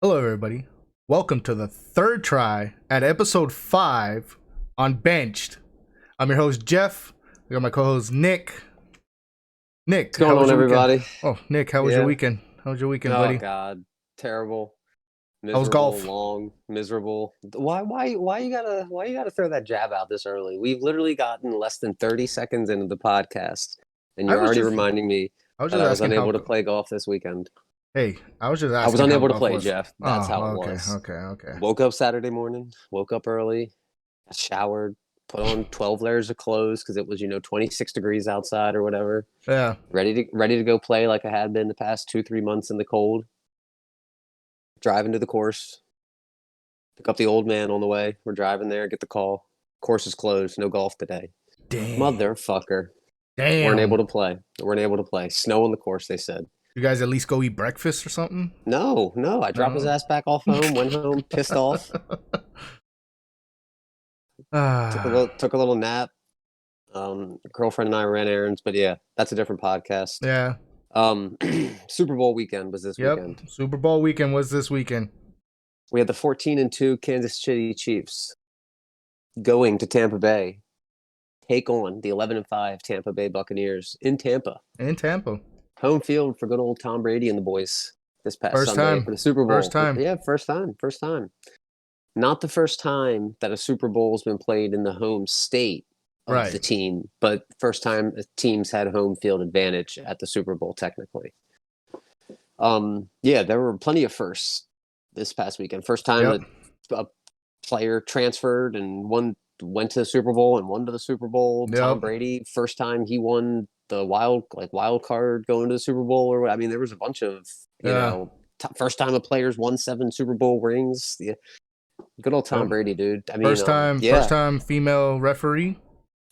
Hello, everybody. Welcome to the third try at episode 5 on Benched. I'm your host, Jeff. I got my co host, Nick. Nick, What's going how was on, your weekend? everybody? Oh, Nick, how was your Yeah. weekend? How was your weekend, Oh buddy? God, terrible, How was miserable, golf? long, miserable. Why you gotta throw that jab out this early? We've literally gotten less than 30 seconds into the podcast, and I you're was already just, reminding me I was that just I was asking how. unable to play golf this weekend. Hey, I was just I was asking how unable to golf play, was. Jeff. That's Oh, how it okay, was. okay, okay. Woke up Saturday morning, woke up early, showered, put on 12 layers of clothes because it was 26 degrees outside or whatever. Yeah, Ready to go play like I had been the past 2-3 months in the cold. Driving to the course. Pick up the old man on the way. We're driving there, get the call. Course is closed. No golf today. damn, Motherfucker. Weren't able damn. to play. Weren't able to play. Snow on the course, they said. You guys at least go eat breakfast or something? No, no. I dropped his No. ass back off home, went home, pissed off, Ah, took a little nap. Girlfriend and I ran errands, but yeah, that's a different podcast. yeah. Um, Super Bowl weekend was this Yep. weekend. Super Bowl weekend was this weekend. We had the 14-2 Kansas City Chiefs going to Tampa Bay, take on the 11-5 Tampa Bay Buccaneers in Tampa. In Tampa. Home field for good old Tom Brady and the boys this past First Sunday time. for the Super First Bowl. time. Yeah, first time. First time. Not the first time that a Super Bowl has been played in the home state of Right. the team, but first time teams had home field advantage at the Super Bowl, technically. Yeah, there were plenty of firsts this past weekend. First time Yep. that a player transferred and went to the Super Bowl and won to the Super Bowl. Tom Yep. Brady, first time he won the wild card going to the Super Bowl, or what. I mean, there was a bunch of Yeah. first time a player's won 7 Super Bowl rings. Yeah, good old Tom Yep. Brady, dude. I mean, First time. First yeah, time female referee.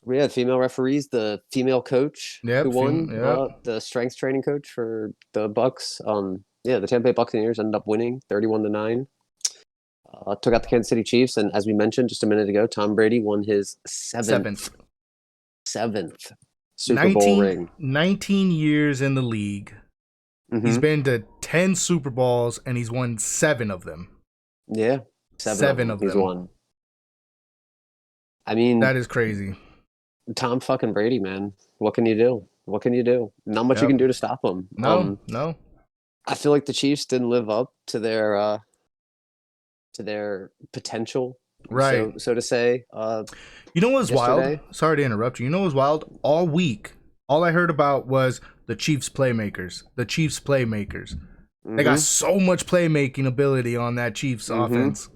we had female referees, the female coach who Yep. won, Yep. the strength training coach for the Bucks. Yeah, the Tampa Bay Buccaneers ended up winning 31-9. Took out the Kansas City Chiefs, and as we mentioned just a minute ago, Tom Brady won his Seventh. seventh Super Bowl 19, ring. 19 years in the league. He's Mm-hmm. been to 10 Super Bowls and he's won 7 of them. Yeah, seven of Seven them of he's them. won. I mean, That is crazy. Tom fucking Brady, man. What can you do? What can you do? Not much you Yep. can do to stop him. No. No. I feel like the Chiefs didn't live up to their potential, Right. so to say. You know what's wild? Yesterday. Sorry to interrupt you. You know what's wild? All week, all I heard about was the Chiefs playmakers. The Chiefs playmakers. They got Mm-hmm. so much playmaking ability on that Chiefs Mm-hmm. offense,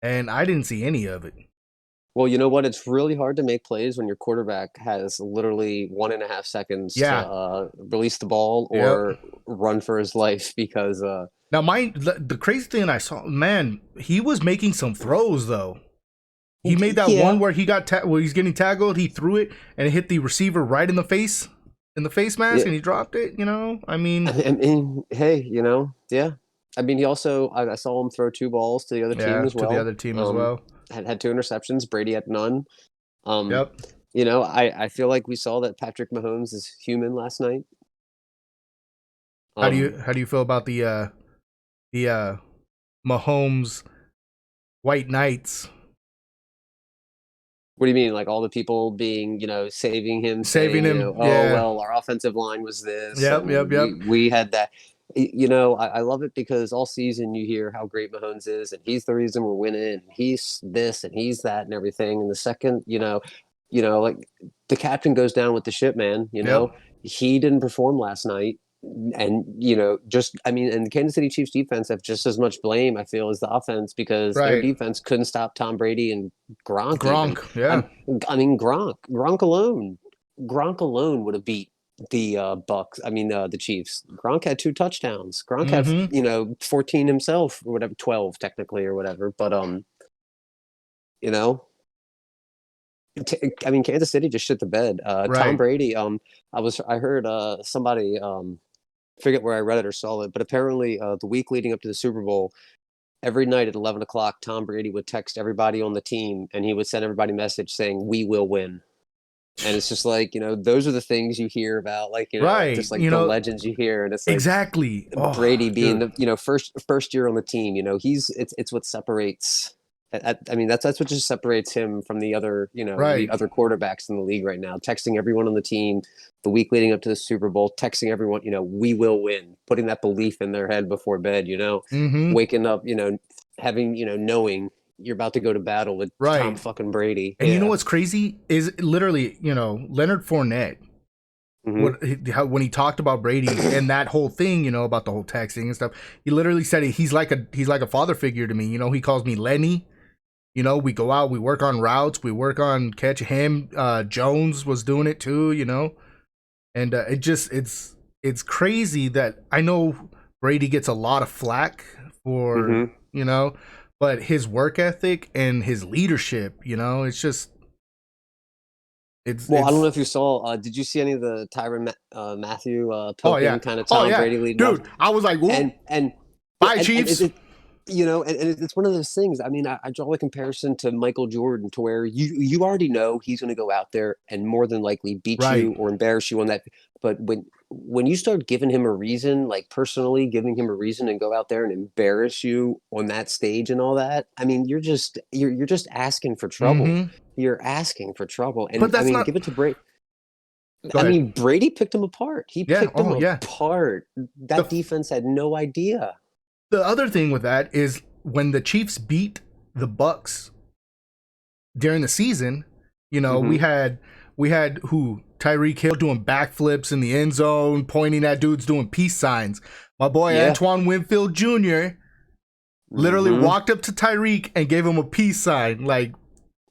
and I didn't see any of it. Well, you know what? It's really hard to make plays when your quarterback has literally 1.5 seconds to Yeah. release the ball Yep. or run for his life because Now, the crazy thing I saw, man, he was making some throws though. He made that one yeah. where where he's getting tackled. He threw it and it hit the receiver right in the face mask, Yeah. and he dropped it. I mean, hey, yeah. I mean, he also I saw him throw 2 balls to the other team Yeah, as to the well. other team as well. Had 2 interceptions. Brady had none. Um, Yep. I feel like we saw that Patrick Mahomes is human last night. Um, How do you feel about the Mahomes White Knights what do you mean? Like all the people being, saving him, saving saying, him? oh Yeah. well, our offensive line was this, Yep. Yep. and Yep. we had that. I love it because all season you hear how great Mahomes is, and he's the reason we're winning, and he's this and he's that and everything. And the second, like the captain goes down with the ship, man. Yep. He didn't perform last night, and just I mean, and the Kansas City Chiefs defense have just as much blame, I feel, as the offense because their Right. defense couldn't stop Tom Brady and Gronk even. Gronk. Yeah. I mean, Gronk alone would have beat the Bucks. I mean, the Chiefs. Gronk had 2 touchdowns. Gronk had Mm-hmm. 14 himself or whatever, 12 technically or whatever. But you know, I mean, Kansas City just shit the bed. Tom Right. Brady. I heard somebody forget where I read it or saw it, but apparently the week leading up to the Super Bowl, every night at 11 o'clock, Tom Brady would text everybody on the team, and he would send everybody a message saying, "We will win." And it's just like, those are the things you hear about, like, Right. just like the legends you hear. And it's like Exactly. Oh, Brady being dude. the first year on the team, it's what separates. I mean, that's what just separates him from the Right. other quarterbacks in the league right now. Texting everyone on the team the week leading up to the Super Bowl, texting everyone, we will win, putting that belief in their head before bed, Mm-hmm. waking up, having, knowing you're about to go to battle with Tom Right. fucking Brady. And you know Yeah. what's crazy is literally, Leonard Fournette. Mm-hmm. When he talked about Brady and that whole thing, about the whole texting and stuff, he literally said he's like a father figure to me. He calls me Lenny. We go out, we work on routes, we work on catch him. Jones was doing it too. And it's crazy that I know Brady gets a lot of flack for Mm-hmm. but his work ethic and his leadership, it's just Well, I don't know it's if you saw. Did you see any of the Tyron Matthew oh yeah, poking kind of oh Tom yeah, Brady leading off? dude. I was like, whoop, And yeah, bye and Chiefs. it's one of those things. I mean, I draw a comparison to Michael Jordan, to where you already know he's going to go out there and more than likely beat Right. you or embarrass you on that. But when you start giving him a reason, like personally giving him a reason and go out there and embarrass you on that stage and all that, I mean, you're just asking for trouble. Mm-hmm. You're asking for trouble. But And I that's mean, not. give it to Brady. Go I ahead. mean, Brady picked him apart. He Yeah. picked him Oh yeah. apart. The That defense had no idea. the other thing with that is when the Chiefs beat the Bucks during the season, we Hmm. had who Tyreek Hill doing backflips in the end zone, pointing at dudes doing peace signs. My boy Yeah. Antoine Winfield Jr. literally Hmm. walked up to Tyreek and gave him a peace sign. Like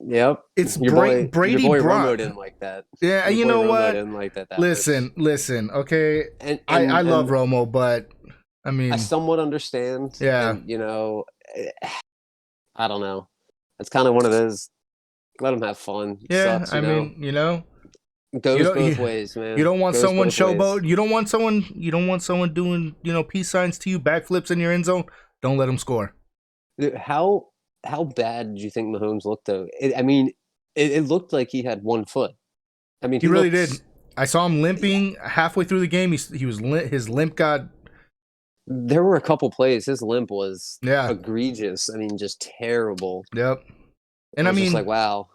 Yep. it's Your Brady boy Romo brought. didn't like that. Yeah, Your you boy know Romo what? didn't like that that much. Listen. Okay, And I and love and Romo, but I I mean, somewhat understand. yeah, And eh, I don't know. It's kind of one of those. Let him have fun. It yeah. sucks. I mean, you Goes don't both you, ways, you man. don't want Goes someone both ways. showboat. You don't want someone doing peace signs to you, backflips in your end zone. Don't let them score. Dude, how bad did you think Mahomes looked though? I mean, it looked like he had one foot. I mean, He he really looked. did. I saw him limping halfway through the game. He was his limp got There were a couple plays. His limp was yeah, egregious. I mean, just terrible. yep. I And I was just like, mean, wow.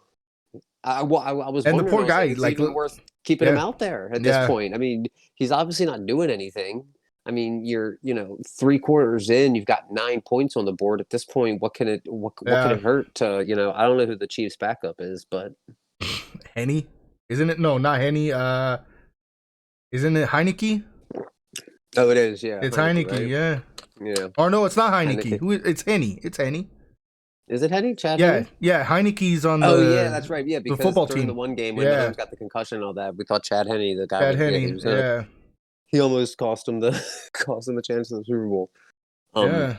I was and the wondering. poor I was like, guy, is it like, even worth keeping him yeah, out there at this yeah, point? I mean, he's obviously not doing anything. I mean, you're 3 quarters in, you've got 9 points on the board at this point. What can yeah. it hurt to I don't know who the Chiefs backup is, but Henny, isn't it? No, not Henny. Isn't it Heineke? oh, it is, yeah, It's Heineke, Heineke, right? yeah. Yeah, Or no, it's not Heineke. Heineke. Who? It's Henny. It's Henny. Is it Henny? Chad Yeah, Henny? yeah. Heineke's on Oh yeah, that's right. Yeah, the because football during the team. one game when Yeah, Mahomes got the concussion and all that, we thought Chad Henne, the guy Chad with he Henne. was Yeah, he almost cost him the cost him a chance in the Super Bowl. Um, yeah.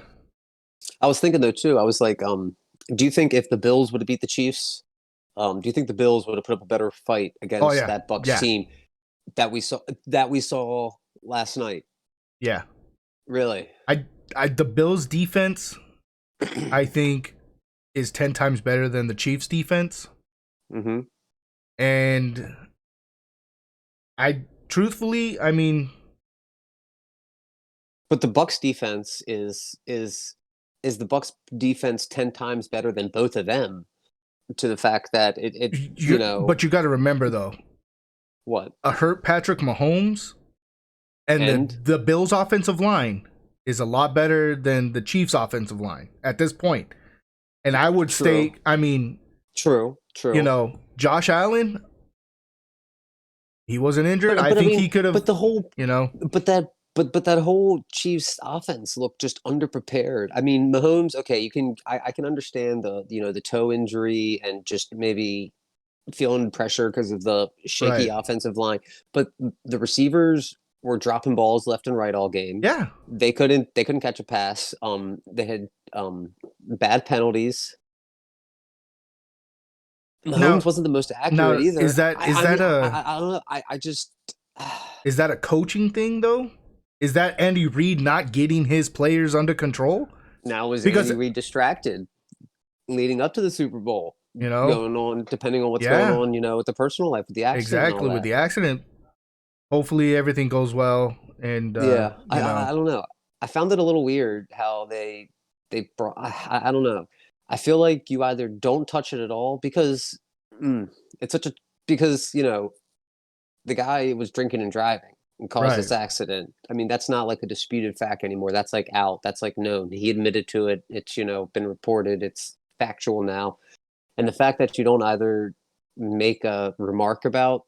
I was thinking though too. I was like, do you think if the Bills would have beat the Chiefs, do you think the Bills would have put up a better fight Oh against yeah, that Bucks yeah, team that we saw last night? yeah. Really? The Bills' defense, I think, is 10 times better than the Chiefs' defense, Mm-hmm. and truthfully, I mean, But the Bucks defense is the Bucks defense 10 times better than both of them. To the fact that but you got to remember though, what a hurt Patrick Mahomes and the and the Bills' offensive line is a lot better than the Chiefs' offensive line at this point. And I would true. stake. I mean, True. Josh Allen, he wasn't injured. But I but I think mean, he could have. but the whole You know, but that whole Chiefs offense looked just underprepared. I mean, Mahomes, okay, I can understand the toe injury and just maybe feeling pressure because of the shaky right? offensive line, but the receivers were dropping balls left and right all game. Yeah. They couldn't catch a pass. They had bad penalties. Mahomes Now, wasn't the most accurate now either. is that I, is I that mean, a I don't know. I just is that a coaching thing though? Is that Andy Reid not getting his players under control? now was Because Andy Reid distracted leading up to the Super Bowl? You know, going on, depending on what's going yeah, on, with the personal life, with the accident and all exactly. With that. the accident, hopefully everything goes well, and Yeah, you know, I don't know. I found it a little weird how they brought. I don't know. I feel like you either don't touch it at all because it's such a because the guy was drinking and driving and caused right, this accident. I mean, that's not like a disputed fact anymore. That's like out. That's like known. He admitted to it. It's been reported. It's factual now. And the fact that you don't either make a remark about,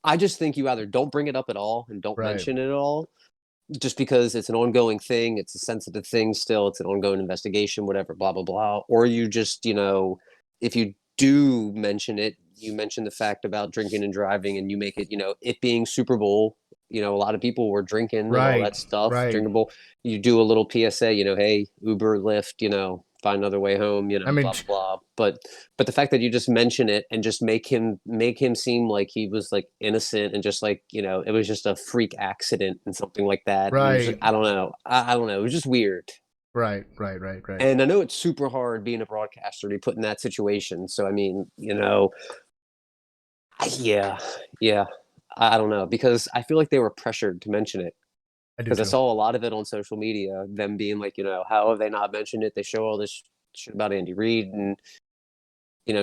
I just think you either don't bring it up at all and don't right, mention it at all, just because it's an ongoing thing, it's a sensitive thing still, it's an ongoing investigation, whatever, blah blah blah. Or you just, if you do mention it, you mention the fact about drinking and driving, and you make it, it being Super Bowl. A lot of people were drinking and all right, that stuff, right. drinkable. You do a little PSA, hey, Uber, Lyft, find another way home, I mean, blah blah blah. But the fact that you just mention it and just make him seem like he was like innocent and just like it was just a freak accident and something like that, and just, right, I don't know, I don't know, it was just weird. right, right, right, right. And I know it's super hard being a broadcaster to be put in that situation, so I mean, yeah, yeah, I don't know, because I feel like they were pressured to mention it, I do because I too. saw a lot of it on social media, them being like, how have they not mentioned it? They show all this shit about Andy Reid and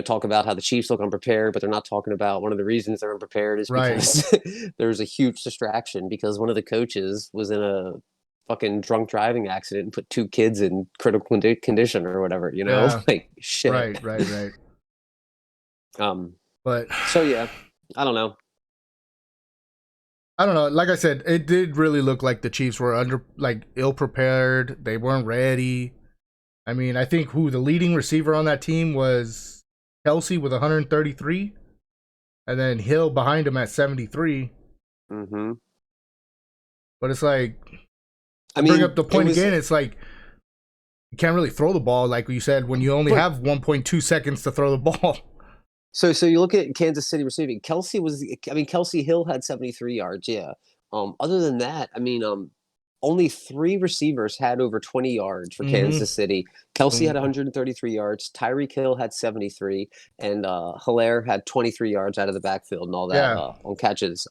talk about how the Chiefs look unprepared, but they're not talking about one of the reasons they're unprepared is Right, because there was a huge distraction because one of the coaches was in a fucking drunk driving accident and put two kids in critical condition or whatever, yeah, like shit. right, right, right. Um, But so yeah, I don't know. I don't know. Like I said, it did really look like the Chiefs were ill prepared. They weren't ready. I mean, I think who the leading receiver on that team was Kelsey with 133, and then Hill behind him at 73. Hmm. But it's like, I I bring up mean, the it point was, again. It's like you can't really throw the ball, like you said, when you only but have 1.2 seconds to throw the ball. so you look at Kansas City receiving. Kelsey Hill had 73 yards. Yeah. Other than that, I mean, only three receivers had over 20 yards for Mm-hmm. Kansas City. Kelsey had Mm, 133 yards. Tyreek Hill had 73, and Hilaire had 23 yards out of the backfield and all that yeah. on catches.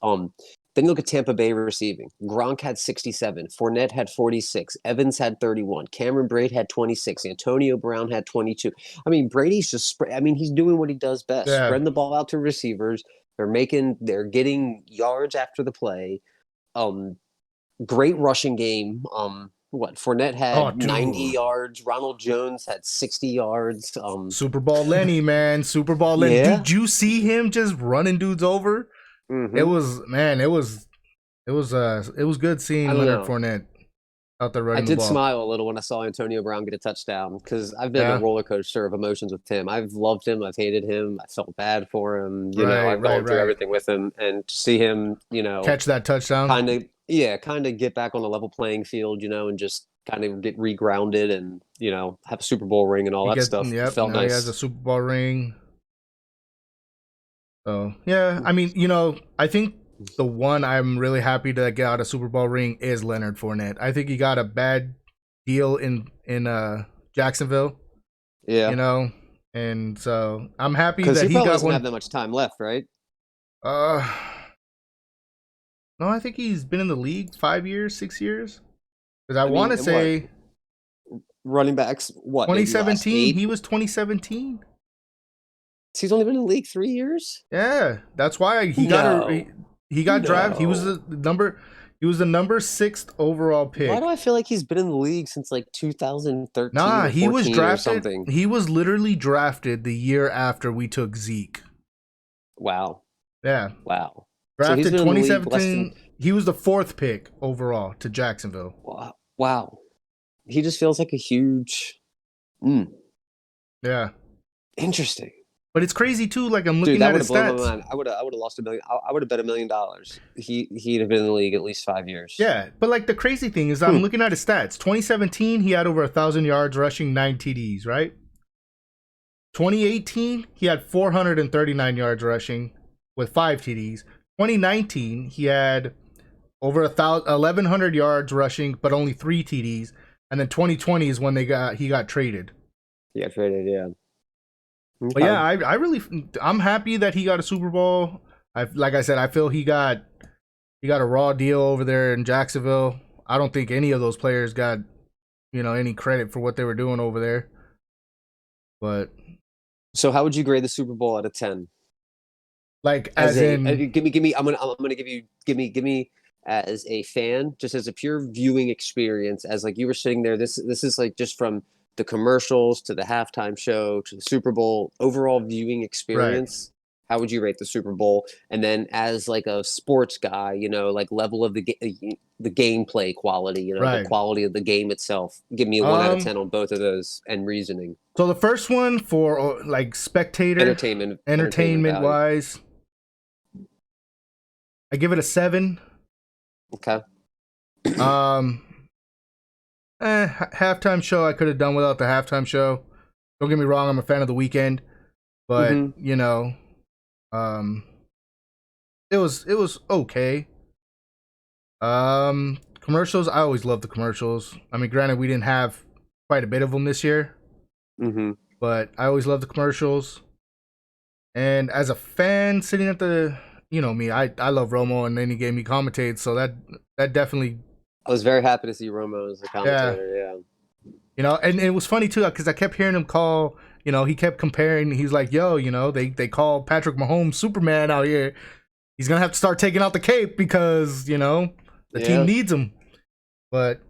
Then you look at Tampa Bay receiving. Gronk had 67. Fournette had 46. Evans had 31. Cameron Braid had 26. Antonio Brown had 22. I mean, Brady's just, he's doing what he does best, Yeah. spreading the ball out to receivers. They're getting yards after the play. Um, Great rushing game. Fournette Oh, had 90 dude. yards. Ronald Jones had 60 yards. Super Ball Lenny, man. Super Ball Lenny. Yeah. Did you see him just running dudes over? It Mm-hmm. was, man, it was good I seeing don't Leonard know. Fournette out there I running the did ball. smile a little when I saw Antonio Brown get a touchdown because I've been a Yeah. roller coaster of emotions with him. I've loved him. I've hated him. I felt bad for him. Right, I've right, gone through right. everything with him, and to see him, Catch that touchdown. kind of get back on a level playing field, and just kind of get regrounded and, have a Super Bowl ring and all He that get stuff. It yep, felt now he has a nice. Super Bowl ring. So yeah, I mean, I think the one I'm really happy to get out a Super Bowl ring is Leonard Fournette. I think he got a bad deal in Jacksonville, you Yeah. know, and so I'm happy Because that he he probably got doesn't have one. that much time left, right? Uh, no, I think he's been in the league 5 years, 6 years. Because I I want mean, to what say running backs? What, maybe the last 2017. eight? He was 2017. He's only been in the league 3 years. Yeah, that's why he got No, he got drafted. He was no. the number he was the number sixth overall Why do pick. I feel like he's been in the league since like 2013 Nah, or he was 14 or drafted. something? He was literally drafted the year after we took Zeke. Wow, Yeah, wow. So he's drafted been in the league less than 2017. He was the fourth pick overall to Jacksonville. wow. Wow. He just feels like a huge. Mm, Yeah, interesting. but it's crazy too. Like I'm Dude, looking that at would his have blown my stats. mind. I would have lost 1 million. I would have bet $1 million. He'd have been in the league at least 5 years. Yeah, but like the crazy thing is, I'm Hmm. looking at his stats. 2017, he had over 1,000 yards rushing, 9 TDs. Right. 2018, he had 439 yards rushing with 5 TDs. 2019, he had over 1,100 yards rushing, but only 3 TDs. And then 2020 is when he got traded. He got traded. Yeah. But yeah, Okay. I'm happy that he got a Super Bowl. Like I said, I feel he got a raw deal over there in Jacksonville. I don't think any of those players got any credit for what they were doing over there. But So how would you grade the Super Bowl out of 10? like As as a in give me I'm gonna give me as a fan, just as a pure viewing experience, as like you were sitting there. This is like just from the commercials to the halftime show to the Super Bowl overall viewing right, experience. How would you rate the Super Bowl? And then as like a sports guy, like level of the gameplay quality, the right. quality of the game itself. Give me a 1 out of 10 on both of those and reasoning. So the first one for like spectator Entertainment entertainment value. wise, I give it a 7. Okay. Um, halftime show I could have done without the halftime show. Don't get me wrong, I'm a fan of the weekend, but Mm-hmm. um, it was okay. Commercials, I always love the commercials. I mean, granted, we didn't have quite a bit of them this year, Mm-hmm. but I always love the commercials. And as a fan, sitting at the, me, I love Romo, and then he gave me commentate, so that definitely, I was very happy to see Romo as a yeah, commentator. Yeah. and it was funny too because I kept hearing him call. He kept comparing. He's like, "Yo, they call Patrick Mahomes Superman out here. He's gonna have to start taking out the cape because the team Yeah. needs him." But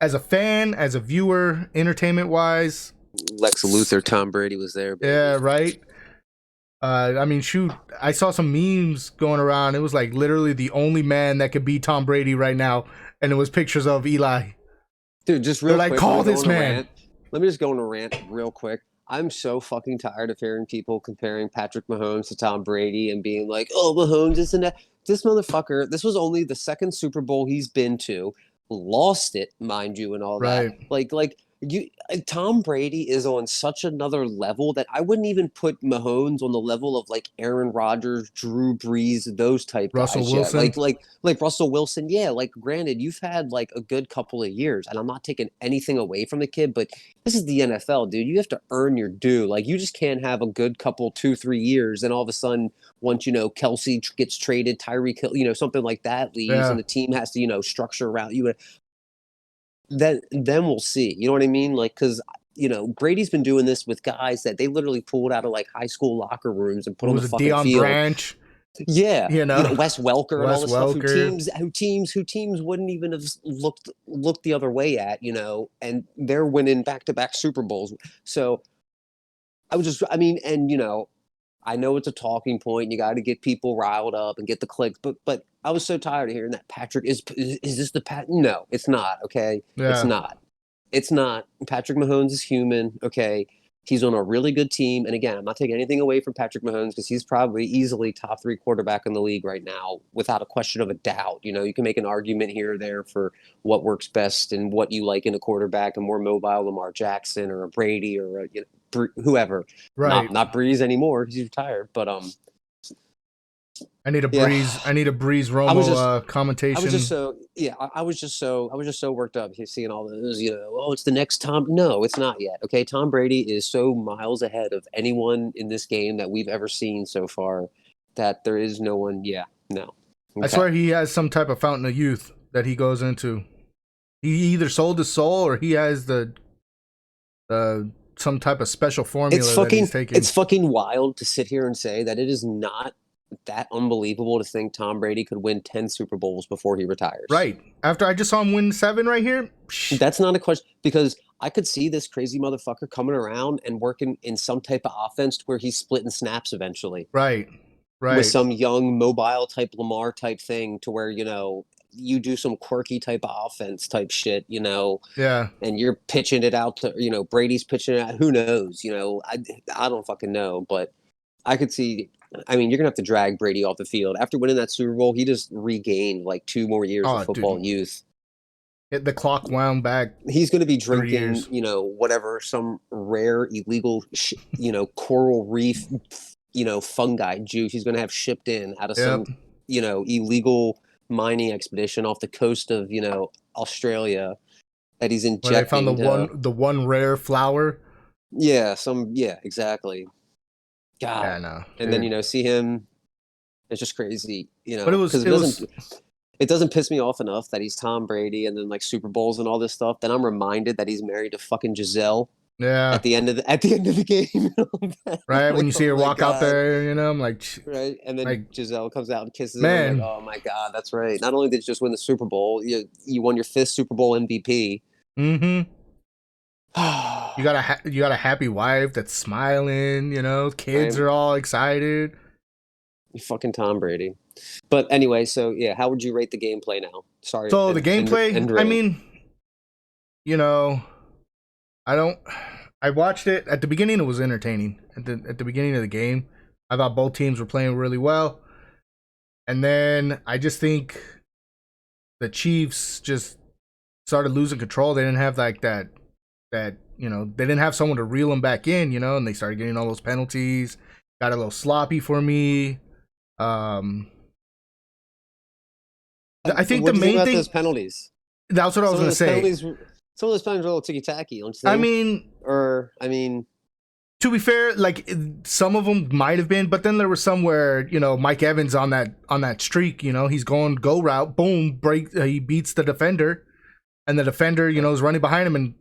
as a fan, as a viewer, entertainment wise, Lex Luthor, Tom Brady was there, yeah, baby. right. I mean, shoot, I saw some memes going around. It was like literally the only man that could beat Tom Brady right now, and it was pictures of Eli. Dude, just They're real like, quick, let me call go this on a man. rant. Let me just go on a rant real quick. I'm so fucking tired of hearing people comparing Patrick Mahomes to Tom Brady and being like, "Oh, Mahomes isn't that." This motherfucker. This was only the second Super Bowl he's been to, lost it, mind you, and all that. Right. Tom Brady is on such another level that I wouldn't even put Mahomes on the level of like Aaron Rodgers, Drew Brees, those type Russell guys yet. Wilson. Like Russell Wilson, yeah. Like granted, you've had like a good couple of years, and I'm not taking anything away from the kid, but this is the NFL, dude. You have to earn your due. Like you just can't have a good couple 2 3 years, and all of a sudden, once Kelsey gets traded, Tyreek Hill, something like that leaves, Yeah. and the team has to structure around you. Then we'll see. You know what I mean? Like because. Brady's been doing this with guys that they literally pulled out of like high school locker rooms and put What on the was it? fucking Dion field. Branch. Yeah, You know, Wes Welker and all Wes this stuff. Who Welker. teams wouldn't even have looked the other way at. And they're winning back-to-back Super Bowls. So I mean, and I know it's a talking point. You got to get people riled up and get the clicks. But I was so tired of hearing that Patrick is this the Pat? No, it's not. Okay, it's Yeah. not. It's not. Patrick Mahomes is human. Okay, he's on a really good team. And again, I'm not taking anything away from Patrick Mahomes because he's probably easily top three quarterback in the league right now, without a question of a doubt. You can make an argument here or there for what works best and what you like in a quarterback, a more mobile Lamar Jackson or a Brady or whoever. Not Right. not Breeze anymore because he's retired. But I need a yeah, breeze. I need a breeze I was Romo just I was just commentation. so yeah, I was just so worked up seeing all those, oh, it's the next Tom. No, it's not yet. Okay, Tom Brady is so miles ahead of anyone in this game that we've ever seen so far that there is no one. Yeah, no. I Okay. swear he has some type of fountain of youth that he goes into. He either sold his soul or he has some type of special It's formula that he's fucking taking. it's fucking wild to sit here and say that it is not that unbelievable to think Tom Brady could win 10 Super Bowls before he retires. Right. After I just saw him win 7 right here. Psh, That's not a question because I could see this crazy motherfucker coming around and working in some type of offense where he's splitting snaps eventually right. with Right. some young mobile type Lamar type thing to where, you do some quirky type of offense type shit, Yeah. and you're pitching it out to, Brady's pitching it out. Who knows? I don't fucking know, but I could see. I mean, you're gonna have to drag Brady off the field after winning that Super Bowl. He just regained like 2 more years of Oh, dude. football youth. The clock wound back He's going to be 3 drinking, years. whatever, some rare illegal, coral reef, fungi juice. He's going to have shipped in out of some, Yep. illegal mining expedition off the coast of, Australia that he's Where they found injecting to, the one rare flower. yeah, exactly. God. Yeah, no, And then dude. see him. It's just crazy, But because it was it doesn't piss me off enough that he's Tom Brady and then like Super Bowls and all this stuff. Then I'm reminded that he's married to fucking Giselle yeah. at the end of the game. Right when Like, you see oh her my walk out god, there, I'm like, right? And then like Giselle comes out and kisses him. I'm like, man. oh my god, that's right. Not only did you just win the Super Bowl, you won your fifth Super Bowl MVP. Mm-hmm. You got Right? you got a happy wife that's smiling. Kids are all excited. You fucking Tom Brady. But anyway, so yeah, how would you rate the gameplay now? Sorry, So the gameplay, and I rant. mean, you know, I don't. I watched it at the beginning. It was entertaining at the beginning of the game. I thought both teams were playing really well, and then I just think the Chiefs just started losing control. They didn't have like that they didn't have someone to reel them back in. And they started getting all those penalties. Got a little sloppy for me. Um, I think the What do you think main about those thing. penalties? That's what I was Some of gonna those say. penalties, some of those penalties are a little ticky tacky, don't you I think? mean, Or I mean, to be fair, like some of them might have been, but then there was some where Mike Evans on that streak. He's going go route, boom, break. He beats the defender, and the defender is running behind him, and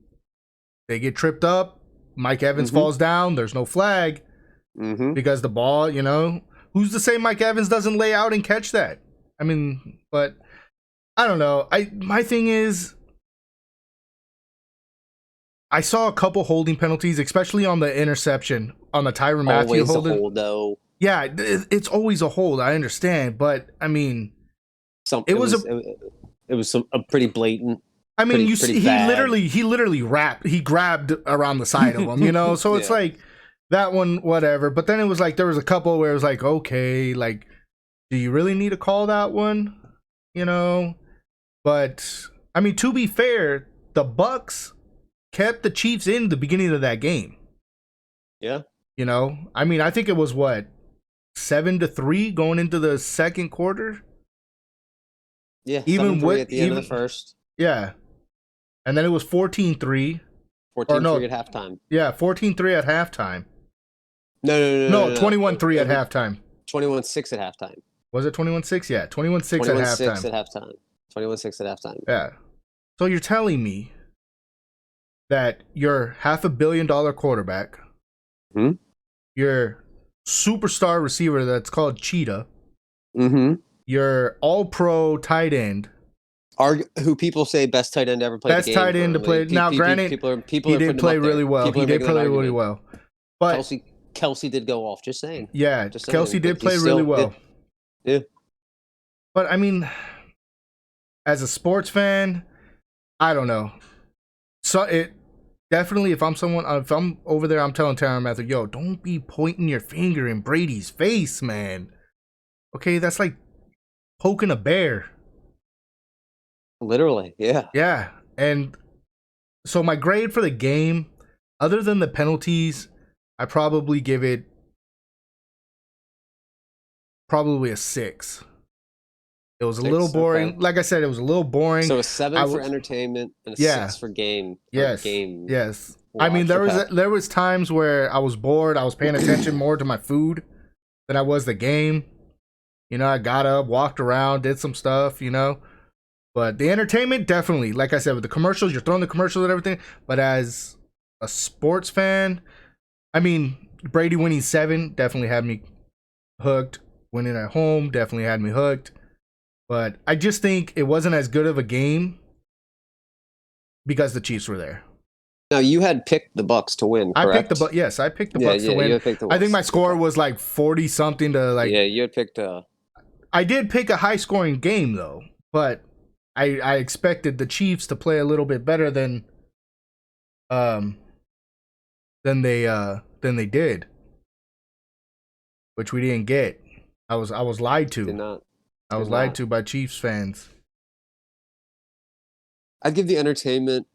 they get tripped up. Mike Evans mm-hmm, falls down. There's no flag mm-hmm. because the ball. Who's to say Mike Evans doesn't lay out and catch that? I mean, but I don't know. My thing is, I saw a couple holding penalties, especially on the interception on the Tyrann Mathieu Always a holding. hold though. Yeah, it's always a hold. I understand, but I mean, Some it was a. it was a pretty blatant, I mean, you pretty see, he bad. literally he grabbed around the side of him. So it's Yeah. like that one, whatever. But then it was like there was a couple where it was like, okay, like, do you really need to call that one? You know, but I mean, to be fair, the Bucks kept the Chiefs in the beginning of that game. Yeah. I mean, I think it was what 7-3 going into the second quarter. Yeah. Even 7-3 with at the end of the first. yeah, and then it was 14-3 or 14-3 no, at halftime. yeah, 14-3 at halftime. No, No. 21-3 at halftime. 21-6 at halftime. Was it 21-6? Yeah, 21-6 at 21-6 halftime. at halftime. 21-6 at halftime. Yeah. So you're telling me that your $500 million quarterback, Hmm? your superstar receiver that's called Cheetah, Mm-hmm. your all-pro tight end, Who people say best tight end to ever play the best game tight end to currently. play. Now, granted, People he are did putting him play up really there. well. People He are did making that play really argument. well. But Kelsey did go off. Just saying. yeah, Just Kelsey saying. But did play he's really still well. yeah. But I mean, as a sports fan, I don't know. So it definitely, if I'm over there, I'm telling Tyrann Mathieu, yo, don't be pointing your finger in Brady's face, man. Okay, that's like poking a bear. Literally, yeah. Yeah, and so my grade for the game, other than the penalties, I probably give it probably a 6. It was a little 6, okay. boring. Like I said, it was a little boring. So a 7 I for was, entertainment and a yeah, 6 for game yes, game yes. I mean, watch. Okay. there was times where I was bored. I was paying attention more to my food than I was the game. I got up, walked around, did some stuff. But the entertainment, definitely. Like I said, with the commercials, you're throwing the commercials and everything. But as a sports fan, I mean, Brady winning 7 definitely had me hooked. Winning at home definitely had me hooked. But I just think it wasn't as good of a game because the Chiefs were there. Now you had picked the Bucks to win, correct? Yes, I picked the Yeah, Bucks to yeah. You win. had picked the I think Bucks. my score Okay. was like 40 something to like. Yeah, you had picked. I did pick a high scoring game though, but I expected the Chiefs to play a little bit better um than they did, which we didn't get. I was lied Did to. not. I Did was lied not. to by Chiefs fans. I'd give the entertainment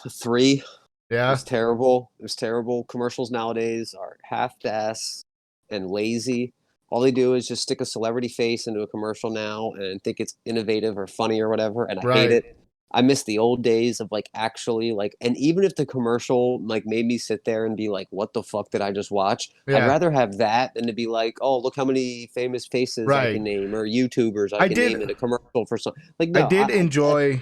a 3. It Yeah. was terrible. It was terrible. Commercials nowadays are half-ass and lazy. All they do is just stick a celebrity face into a commercial now and think it's innovative or funny or whatever, and I hate Right. it. I miss the old days of like actually like, and even if the commercial like made me sit there and be like, what the fuck did I just watch? I'd Yeah, rather have that than to be like, oh, look how many famous faces I right. can name or YouTubers I I can did name in a commercial for some. Like, I no, did enjoy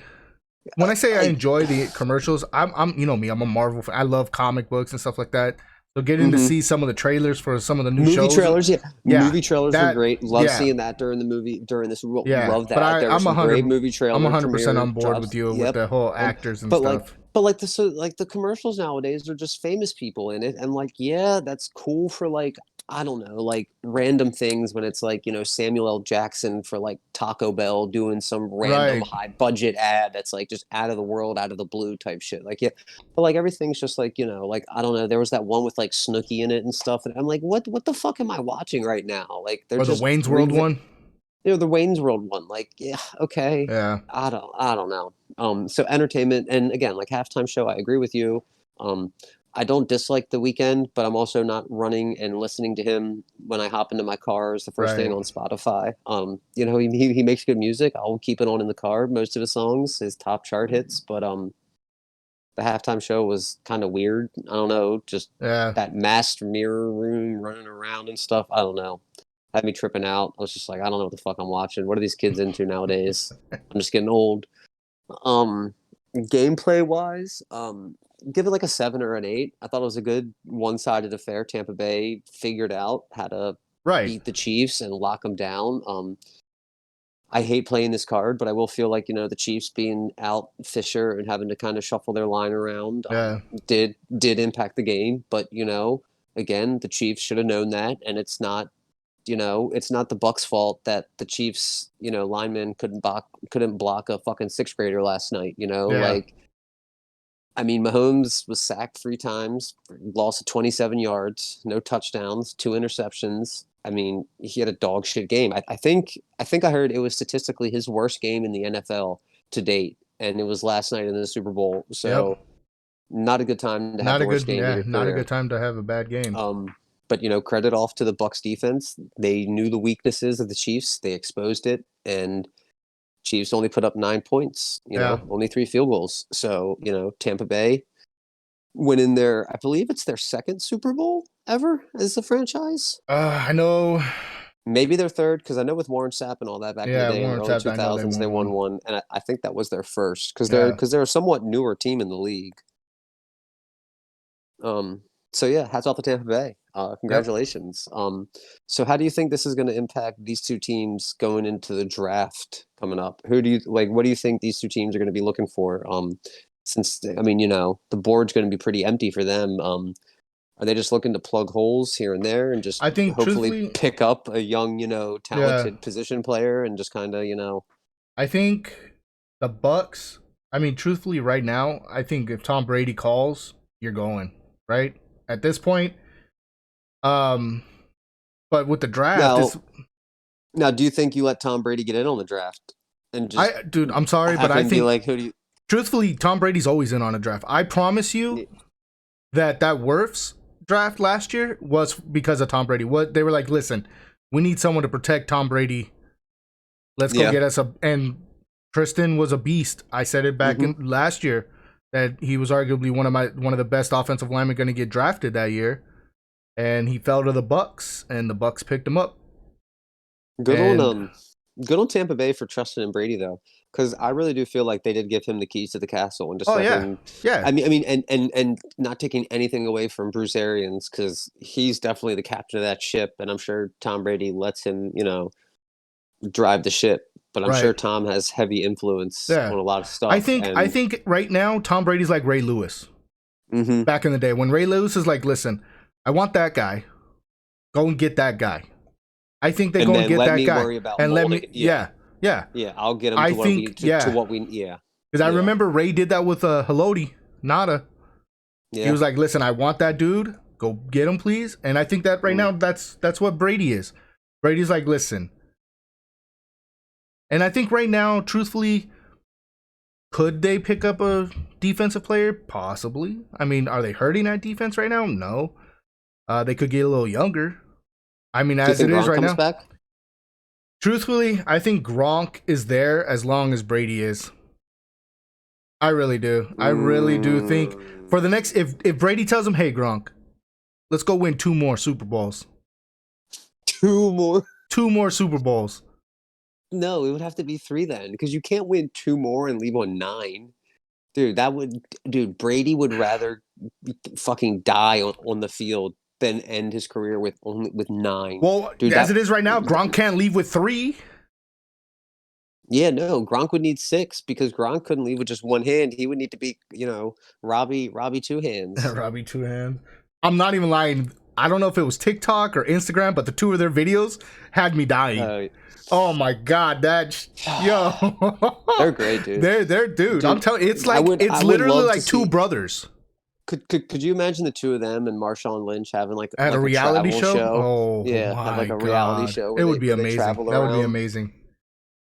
when I say I like, enjoy the commercials, I'm you know me, I'm a Marvel fan. I love comic books and stuff like that. So getting to mhm. see some of the trailers for some of the new Movie shows, trailers, yeah. yeah, Movie trailers were that great. Love yeah, seeing that during the movie during this. yeah. Love But that. There were I'm a some great hundred movie I'm trailer 100% premiere on board with drops. you with Yep. the whole And actors and but like stuff. but like the so like the commercials nowadays are just famous people in it, and like yeah, that's cool for like I don't know, like random things when it's like Samuel L. Jackson for like Taco Bell doing some random Right. high budget ad that's like just out of the world, out of the blue type shit. Like yeah, but like everything's just like like I don't know. There was that one with like Snooki in it and stuff, and I'm like, what the fuck am I watching right now? Like they're Or the just Wayne's World one. the Wayne's World one. Like yeah, okay, Yeah. I don't know. So entertainment, and again, like halftime show, I agree with you. Um, I don't dislike the weekend, but I'm also not running and listening to him when I hop into my car as the first thing Right. on Spotify. He makes good music. I'll keep it on in the car. Most of his songs, his top chart hits, but the halftime show was kind of weird. I don't know, just Yeah. that masked mirror room running around and stuff. I don't know. Had me tripping out. I was just like, I don't know what the fuck I'm watching. What are these kids into nowadays? I'm just getting old. Um, Gameplay wise, give it like a 7 or an 8. I thought it was a good one-sided affair. Tampa Bay figured out how to Right. beat the Chiefs and lock them down. I hate playing this card, but I will feel like the Chiefs being out Fisher and having to kind of shuffle their line around Yeah. did impact the game. But again, the Chiefs should have known that, and it's not the Bucks' fault that the Chiefs lineman couldn't block a fucking sixth grader last night. Yeah. Like I mean, Mahomes was sacked 3 times, lost 27 yards, no touchdowns, 2 interceptions. I mean, he had a dog shit game. I think I heard it was statistically his worst game in the NFL to date, and it was last night in the Super Bowl. Yep. So not a good time to have the worst game of your Not a good career. time to have a bad game. But credit off to the Bucks defense. They knew the weaknesses of the Chiefs. They exposed it, and Chiefs only put up 9 points. Yeah. Only 3 field goals. So Tampa Bay winning I believe it's their second Super Bowl ever as a franchise. I know. Maybe their third, because I know with Warren Sapp and all that back in the Yeah, day in the Warren early Sapp, I know they 2000s, they won won one. one, and I think that was their first because they're Yeah. because they're a somewhat newer team in the league. Um, so yeah, hats off to Tampa Bay. Yep. Congratulations. So how do you think this is going to impact these two teams going into the draft coming up? Who do you like? What do you think these two teams are going to be looking for? Since I mean, the board's going to be pretty empty for them. Are they just looking to plug holes here and there and just I think hopefully truthfully, pick up a young, yeah. talented position player and just kind of, I think the Bucks. I mean, truthfully, right now, I think if Tom Brady calls, you're going right at this point. Um, but with the draft, now, it's do you think you let Tom Brady get in on the draft and just dude. I'm sorry, but have I him be think like, who do you? truthfully, Tom Brady's always in on a draft. I promise you that Wirfs draft last year was because of Tom Brady. What they were like, listen, we need someone to protect Tom Brady. Let's go Yeah. get us a. And Tristan was a beast. I said it back Mm-hmm. in last year that he was arguably one of the best offensive linemen going to get drafted that year, and he fell to the Bucks, and the Bucks picked him up. Good on And good on Tampa Bay for trusting in Brady though, because I really do feel like they did give him the keys to the castle and just oh let yeah, him. yeah, And not taking anything away from Bruce Arians because he's definitely the captain of that ship, and I'm sure Tom Brady lets him, drive the ship. But I'm sure right, Tom has heavy influence yeah. on a lot of stuff, I and think right now Tom Brady's like Ray Lewis hmm back in the day when Ray Lewis is like, listen, I want that guy. Go and get that guy. I think they and go and then get let that me guy worry about and let molding me. it. Yeah, Yeah, yeah. yeah, I'll get him I to what we think yeah, yeah, because I yeah, remember Ray did that with Haloti Nada. He yeah. was like, "Listen, I want that dude. Go get him, please." And I think that right Mm. now, that's what Brady is. Brady's like, "Listen," and I think right now, truthfully, could they pick up a defensive player? Possibly. I mean, are they hurting at defense right now? No. They could get a little younger. I mean, Do you as it think is Gronk right comes now. back? Truthfully, I think Gronk is there as long as Brady is. I really do. I really do think for the next, Mm, if Brady tells him, "Hey Gronk, let's go win two more Super Bowls, two more. two more Super Bowls." No, it would have to be three then, because you can't win two more and leave on nine. Dude, that would, dude, Brady would rather fucking die on the field than end his career with only with nine. Well, Dude, as that, it is right now, Gronk can't leave with three. yeah, no, Gronk would need six because Gronk couldn't leave with just one hand. He would need to be, Robbie two hands. Robbie Two Hands. I'm not even lying. I don't know if it was TikTok or Instagram, but the two of their videos had me dying. Uh, Oh my god, that yo, they're great, dude. they're dude. I'm Dude, telling, it's I like would it's I would literally love to like two see. brothers Could you imagine the two of them and Marshawn Lynch having at a like a reality travel show. show? Oh Yeah, have my like a reality god, show it would be where they amazing. travel That would be around. amazing.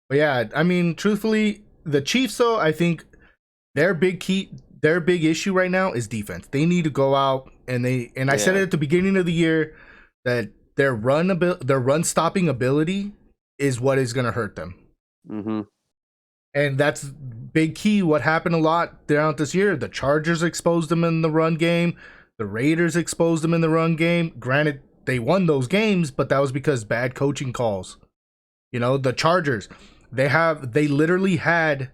But yeah, I mean, truthfully, the Chiefs though, I think their big key, their big issue right now is defense. They need to go out and I said it Yeah. at the beginning of the year that their run stopping ability is what is going to hurt them. Mm-hmm. And that's big key. What happened a lot throughout this year? The Chargers exposed them in the run game. The Raiders exposed them in the run game. Granted, they won those games, but that was because bad coaching calls. You know, the Chargers, they literally had,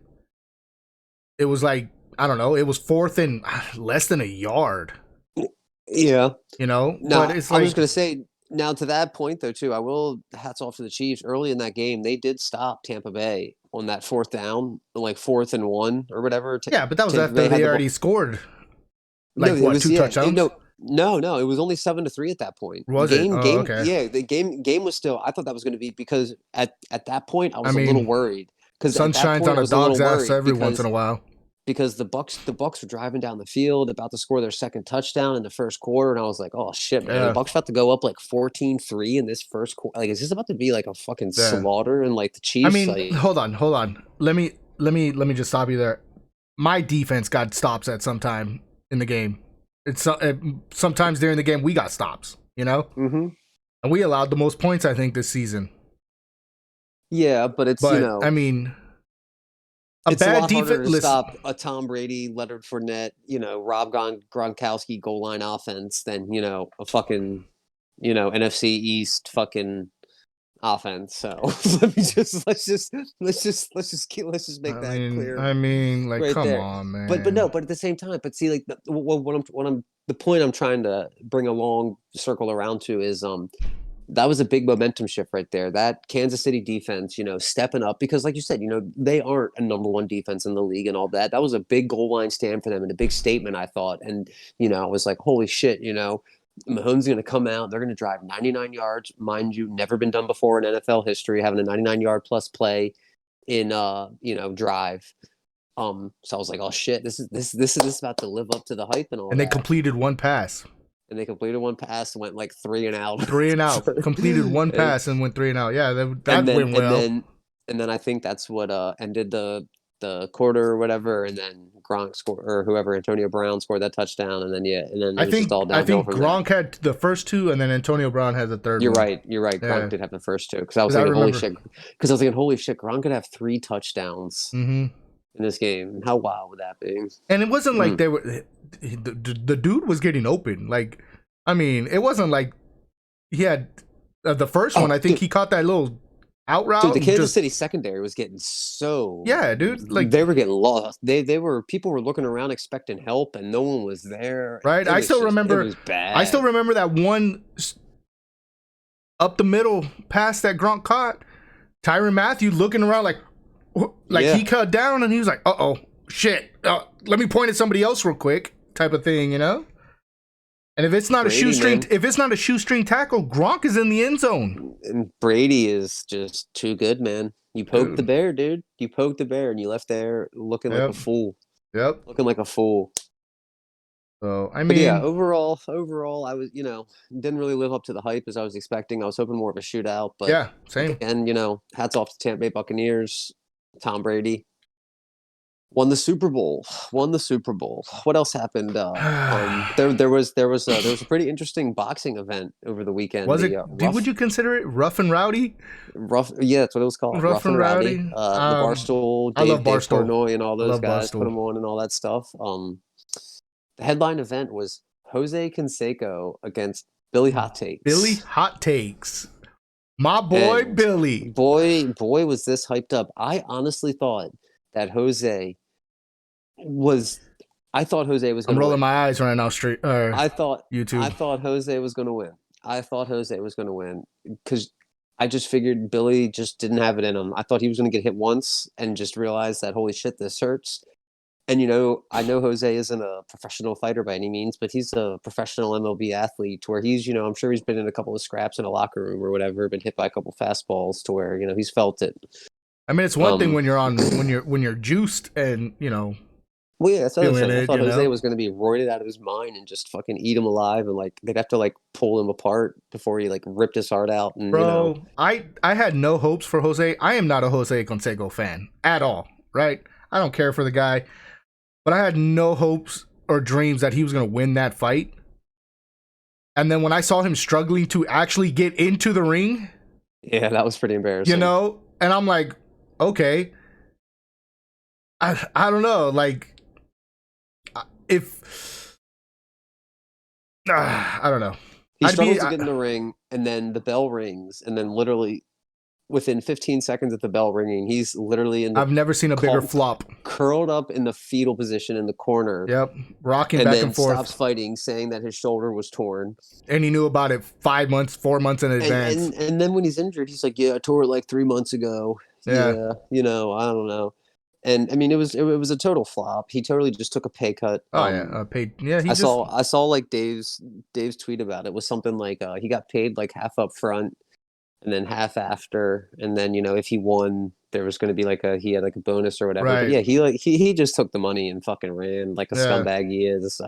it was like, I don't know, it was fourth and less than a yard, Yeah. you know? But Now, it's I was like, gonna say now to that point though too, I will hats off to the Chiefs. Early in that game, they did stop Tampa Bay on that fourth down, like fourth and one or whatever. yeah, but that was Tampa after Bay had they the already ball. scored, No, like, it what, was two yeah. touchdowns? No. It was only 7-3 at that point. Was it? Oh, okay. Yeah, the game was still. I thought that was going to be because at that point I I was a little mean, worried because sun at that shines point on I a was a dog's little ass worried every once in a while. because the Bucks were driving down the field about to score their second touchdown in the first quarter, and I was like, oh shit, man, the Yeah, Bucks about to go up like 14-3 in this first quarter. Like, is this about to be like a fucking yeah. slaughter? And like the I Chiefs, mean, like, hold on. Let me just stop you there. My defense got stops at some time in the game. Sometimes during the game we got stops, you know, mm-hmm. and we allowed the most points I think this season. Yeah, but it's But I mean, a it's a bad lot defense. harder to Listen, stop a Tom Brady, Leonard Fournette, Rob Gronkowski goal line offense than a fucking NFC East fucking offense. So let's just make that clear like, right come there. on, But no, man. but at the same time, but see, like what I'm the point I'm trying to bring a long circle around to is that was a big momentum shift right there. That Kansas City defense, stepping up because, like you said, they aren't a number one defense in the league and all that. That was a big goal line stand for them and a big statement, I thought. And I was like, holy shit, Mahomes going to come out. They're going to drive 99 yards, mind you, never been done before in NFL history, having a 99-yard plus play in drive. So I was like, oh shit, this is about to live up to the hype and all And they that. completed one pass, And they completed one pass and went like three and out. three and out. Completed one and, pass and went three and out. Yeah, and that then went and well. then and then I think that's what ended the quarter or whatever. And then Gronk scored or whoever Antonio Brown scored that touchdown. And then and then it was just all I downhill think from there. Gronk had the first two, and then Antonio Brown had the third You're one. right. You're right. Gronk Yeah, did have the first two because I was because I thinking, holy remember. shit. Because I was thinking, holy shit, Gronk could have three touchdowns Mm-hmm. in this game. How wild would that be? And it wasn't like Mm. they were. The dude was getting open. Like, I mean, it wasn't like he had the first one. Oh, I think he caught that little out dude, route the and Kansas just City secondary was getting so yeah, dude. Like, they were getting lost. They were people were looking around expecting help and no one was there. right? It was just it was I still bad. remember that one up the middle pass that Gronk caught. Tyrann Matthew looking around like he Yeah, cut down and he was like, "Uh oh, shit. Let me point at somebody else real quick," type of thing, you know. And Brady, man. if it's not a shoestring tackle, Gronk is in the end zone, And Brady is just too good, man. You poked the dude. bear, dude. You poked the bear and you left there looking like a Yep, fool. yep. Looking like a fool. So I But yeah, mean, overall, I was, didn't really live up to the hype as I was expecting. I was hoping more of a shootout, but yeah, same. again, hats off to Tampa Bay Buccaneers, Tom Brady. Won the Super Bowl. Won the Super Bowl. What else happened? There was a pretty interesting boxing event over the weekend. Was The it? Would you consider it rough and rowdy? rough, yeah, that's what it was called, Rough Rough and and Rowdy. rowdy. The Barstool, I love Dave Barstool. Portnoy, and all I those love guys put Barstool. them on and all that stuff. The headline event was Jose Canseco against Billy Hot Billy Takes, Hot Takes. My boy and Billy. boy was this hyped up. I honestly thought that Jose was. I thought Jose was I'm going to rolling win. my eyes right now. Straight. I thought I YouTube. thought Jose was going to win. I thought Jose was going to win because I just figured Billy just didn't have it in him. I thought he was going to get hit once and just realize that holy shit, this hurts. And I know Jose isn't a professional fighter by any means, but he's a professional MLB athlete to where he's, I'm sure he's been in a couple of scraps in a locker room or whatever, been hit by a couple fastballs to where, he's felt it. I mean, it's one thing Um, when you're on when you're juiced and well, yeah, that's the other feeling thing. I it. thought Jose was going to be roided out of his mind and just fucking eat him alive, and like they'd have to like pull him apart before he like ripped his heart out. And Bro, I had no hopes for Jose. I am not a Jose Canseco fan at all. Right? I don't care for the guy, but I had no hopes or dreams that he was going to win that fight. And then when I saw him struggling to actually get into the ring, yeah, that was pretty embarrassing. and I'm like, okay, I don't know, like if I don't know. He struggles to get in the ring, and then the bell rings, and then literally within 15 seconds of the bell ringing, he's literally in the I've never seen a bigger flop. Curled up in the fetal position in the corner. Yep, rocking back and forth. Stops fighting, saying that his shoulder was torn. And he knew about it 4 months in advance. And then when he's injured, he's like, "Yeah, I tore it like 3 months ago." Yeah, I don't know. And I mean, it was a total flop. He totally just took a pay cut. Paid. Yeah, I saw like Dave's tweet about it. It was something like he got paid like half up front and then half after, and then if he won, there was going to be he had like a bonus or whatever. Right. But yeah, he just took the money and fucking ran like a scumbag he is.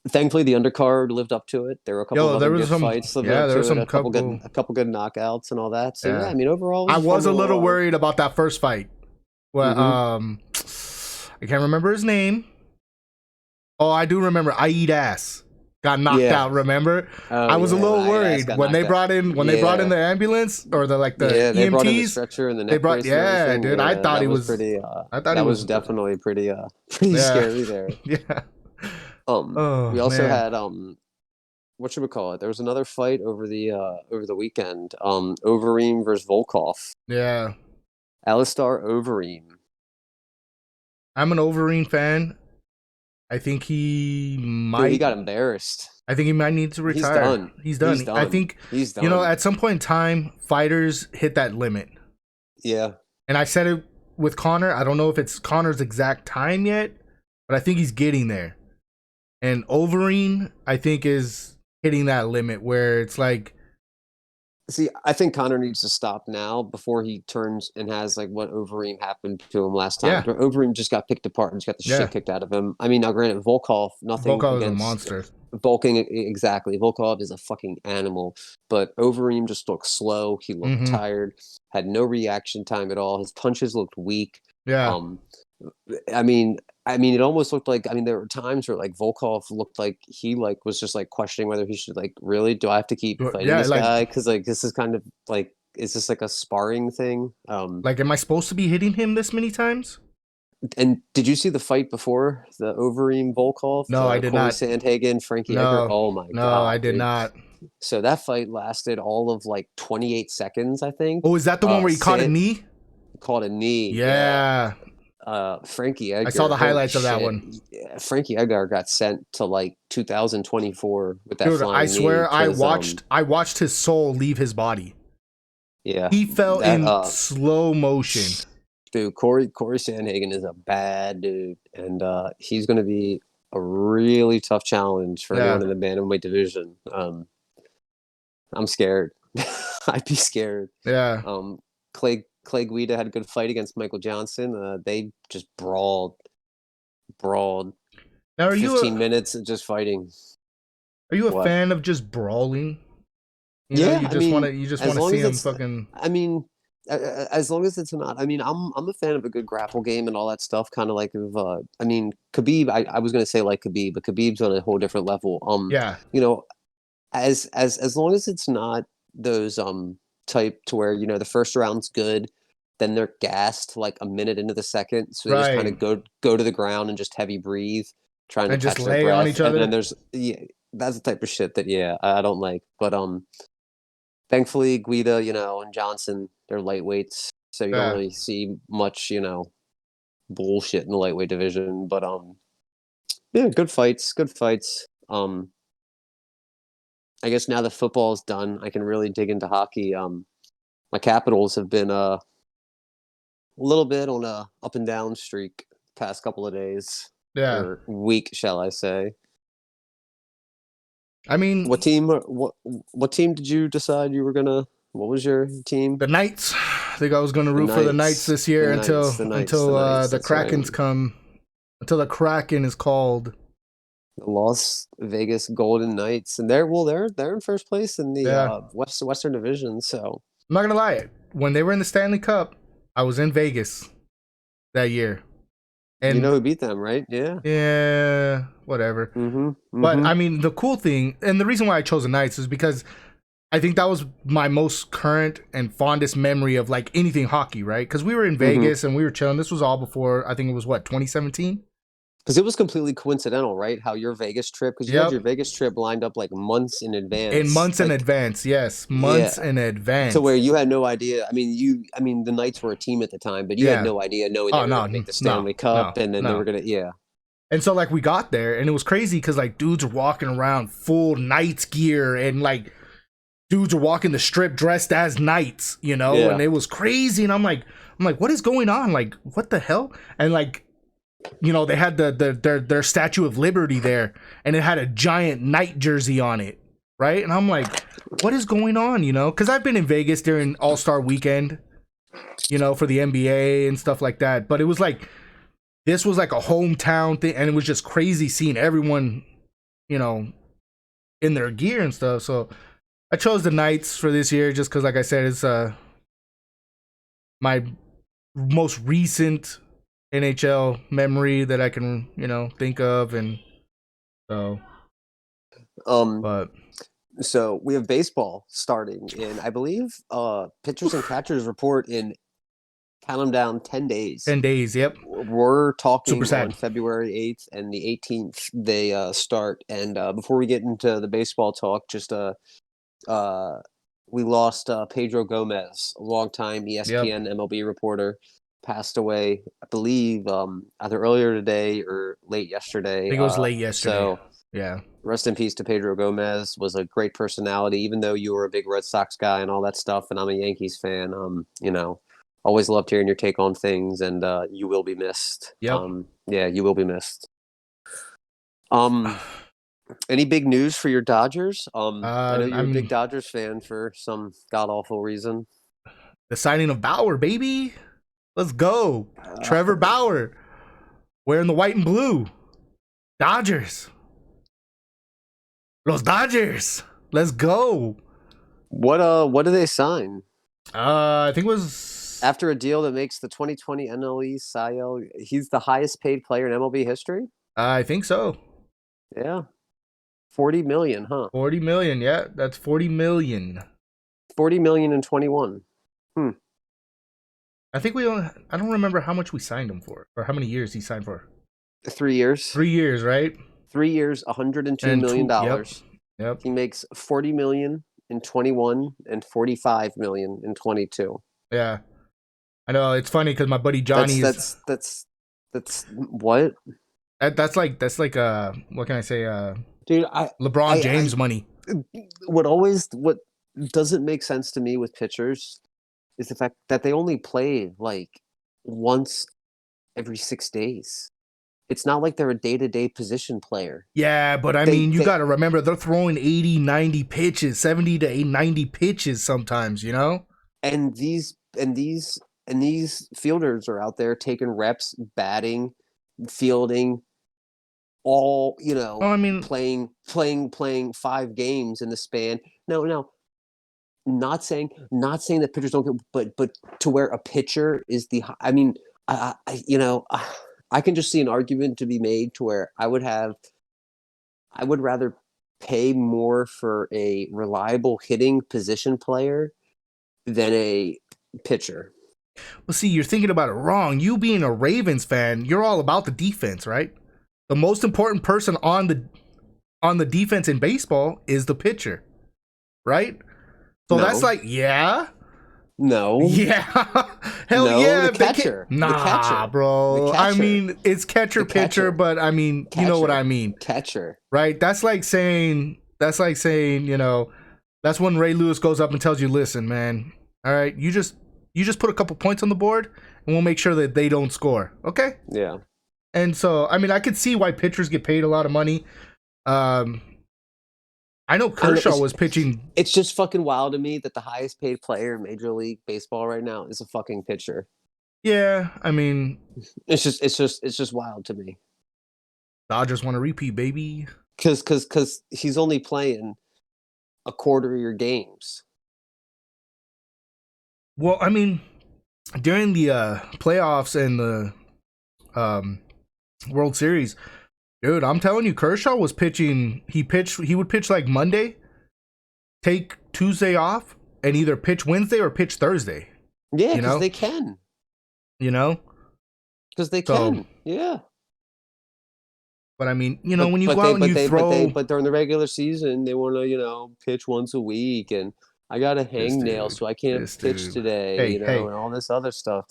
Thankfully, the undercard lived up to it. There were a couple of other good fights. There were a couple good knockouts and all that. So yeah, I mean, overall, I was a little worried about that first fight. Well, I can't remember his name. Oh, I do remember. I Eat Ass got knocked out. Remember? I was a little worried when they brought in the ambulance or the EMTs. They brought in the stretcher and the neck brace. Dude. I thought it was pretty. That was definitely pretty scary there. Yeah. We also had whatchamacallit? There was another fight over the weekend. Overeem versus Volkov. Yeah. Alistar Overeem. I'm an Overeem fan. I think he might. Dude, he got embarrassed. I think he might need to retire. He's done. I think he's done. At some point in time, fighters hit that limit. Yeah. And I said it with Connor. I don't know if it's Connor's exact time yet, but I think he's getting there. And Overeem, I think, is hitting that limit where it's like. See, I think Connor needs to stop now before he turns and has like what Overeem happened to him last time. Yeah. Overeem just got picked apart and just got the shit kicked out of him. I mean, now granted, Volkov, nothing Volkov against is a monster. Exactly. Volkov is a fucking animal. But Overeem just looked slow. He looked tired, had no reaction time at all. His punches looked weak. Yeah. I mean, it almost looked like, there were times where like Volkov looked like he like was just like questioning whether he should do I have to keep fighting this guy? Because like this is kind of like, is this like a sparring thing? Am I supposed to be hitting him this many times? And did you see the fight before the Overeem Volkov? No, I did Corey not. Sandhagen, Frankie Edgar. Oh my god! No, I did not. So that fight lasted all of like 28 seconds, I think. Oh, is that the one where he caught a knee? Caught a knee. Yeah. Frankie Edgar. I saw the highlights of that one. Yeah, Frankie Edgar got sent to like 2024 with that. Dude, I swear, I watched his soul leave his body. Yeah, he fell in slow motion. Dude, Corey Sandhagen is a bad dude, and he's going to be a really tough challenge for anyone in the bantamweight division. I'm scared. I'd be scared. Yeah. Clay Guida had a good fight against Michael Johnson. They just brawled. Now, 15 minutes of just fighting. Are you a fan of just brawling? You just want to see him fucking. I mean, as long as it's not. I mean, I'm a fan of a good grapple game and all that stuff. Kind of like of. I mean, Khabib. I was gonna say like Khabib, but Khabib's on a whole different level. Yeah, You know, as long as it's not those type to where the first round's good, then they're gassed like a minute into the second, so they just kind right. of go to the ground and just heavy breathe, trying to And just catch their lay on breath. each And then other. there's yeah, that's the type of shit that I don't like. But thankfully Guida, and Johnson, they're lightweights, so you don't Yeah. really see much, bullshit in the lightweight division. But yeah, good fights, good fights. I guess now that football is done, I can really dig into hockey. My Capitals have been a little bit on a up and down streak past couple of days Yeah. or week, shall I say? I mean, What team did you decide you were gonna? What was your team? the Knights. I think I was going to The root for the Knights Knights. this The year Knights. until The Knights. The Knights. the That's right. Krakens come. Until the Kraken is called. The Las Vegas Golden Knights, and they're in first place in the Yeah. Western Division. So I'm not gonna lie. When they were in the Stanley Cup, I was in Vegas that year, you know and who beat them, right? Yeah. yeah, whatever. Mm-hmm. But Mm-hmm. I mean, the cool thing, and the reason why I chose the Knights is because I think that was my most current and fondest memory of like anything hockey, right? Because we were in Mm-hmm. Vegas and we were chilling. This was all before, I think it was what, 2017? Because it was completely coincidental, right? How your Vegas trip, because you had Yep. your Vegas trip lined up like months in In advance, months in like advance, yes, months yeah, in to where advance. you had no idea. I mean, the Knights were a team at the time, but you had Yeah. no idea, knowing they Oh were going no, to make the no, Stanley Cup no, and then they were no. going to, yeah, And so like we got there and it was crazy because like dudes were walking around full Knights gear and like dudes were walking the strip dressed as knights, and yeah. it was crazy. And I'm like, what is going on? Like, what the hell? And like, they had their Statue of Liberty there, and it had a giant knight jersey on it, right? And I'm like, what is going on? Because I've been in Vegas during All Star Weekend, for the NBA and stuff like that. But it was like this was like a hometown thing, and it was just crazy seeing everyone, you know, in their gear and stuff. So I chose the Knights for this year just because, like I said, it's my most recent NHL memory that I can, think of, and so. Um, But so we have baseball starting in, I believe, pitchers and catchers report in, count them down, 10 days. 10 days, yep, We're super talking on sad. February 8th and the 18th they start. And before we get into the baseball talk, just uh, we lost Pedro Gomez, a longtime Yep, ESPN MLB reporter, passed away, I believe, either earlier today or late I yesterday. think it was late yesterday. So Yeah, rest in peace to Pedro Gomez. Was a great personality, even though you were a big Red Sox guy and all that stuff, and I'm a Yankees fan. Always loved hearing your take on things, and you will be missed. yep. Yeah, you will be missed. Um, any big news for your Dodgers? I know I you're a big mean, Dodgers fan for some god awful reason. the signing of Bauer, baby. Let's go, Trevor Bauer, wearing the white and blue. Dodgers, Los Dodgers. Let's go. What do they sign? I think it was. After a deal that makes the 2020 NL East Cy Young, he's the highest paid player in MLB history. I think so. Yeah, 40 million, huh? 40 million. Yeah, that's 40 million. 40 million in 21. Hmm. I think we. I don't remember how much we signed him for, or how many years he signed for. 3 years. 3 years, right? 3 years, 102 And million two. Yep. dollars. Yep. He makes 40 million in 21 and 45 million in 22. Yeah. I know it's funny because my buddy That's Johnny is. that's that's that's what, That's like what can I say, dude. LeBron James money. What doesn't make sense to me with pitchers is the fact that they only play like once every 6 days. It's not like they're a day to day position player. Yeah, but I They mean, you they got to remember they're throwing 80, 90 pitches, 70 to 90 pitches sometimes, and these fielders are out there taking reps, batting, fielding, all Well, I mean, playing 5 games in the span. No, not saying that pitchers don't get, but to where a pitcher is the. I mean, I can just see an argument to be made to where I would rather pay more for a reliable hitting position player than a pitcher. Well, see, you're thinking about it wrong. You being a Ravens fan, you're all about the defense, right? The most important person on the defense in baseball is the pitcher, right? So that's No, like, yeah, no, yeah, hell no. yeah. The catcher, the Nah, catcher, the bro. I catcher, mean, it's catcher the pitcher, catcher, but I mean, you know what I catcher, mean, catcher. right? That's like saying, that's when Ray Lewis goes up and tells you, listen, man, all right, you just put a couple points on the board, and we'll make sure that they don't score, okay? Yeah. And so, I mean, I could see why pitchers get paid a lot of money. Um, I know I don't know, Kershaw was pitching. it's just fucking wild to me that the highest paid player in Major League Baseball right now is a fucking pitcher. Yeah, I mean, It's just wild to me. Dodgers want to repeat, baby. Because he's only playing a quarter of your games. Well, I mean, during the playoffs and the um, World Series, dude, I'm telling you, Kershaw was pitching. He would pitch like Monday, take Tuesday off, and either pitch Wednesday or pitch Thursday. Yeah, You because know, they can. you know. Because they So, can. Yeah. but I mean, But when you but go they out and but you they but they throw but during the regular season they want to pitch once a week, and I got a this hangnail dude, so I can't this pitch dude. today, Hey, hey, and all this other stuff.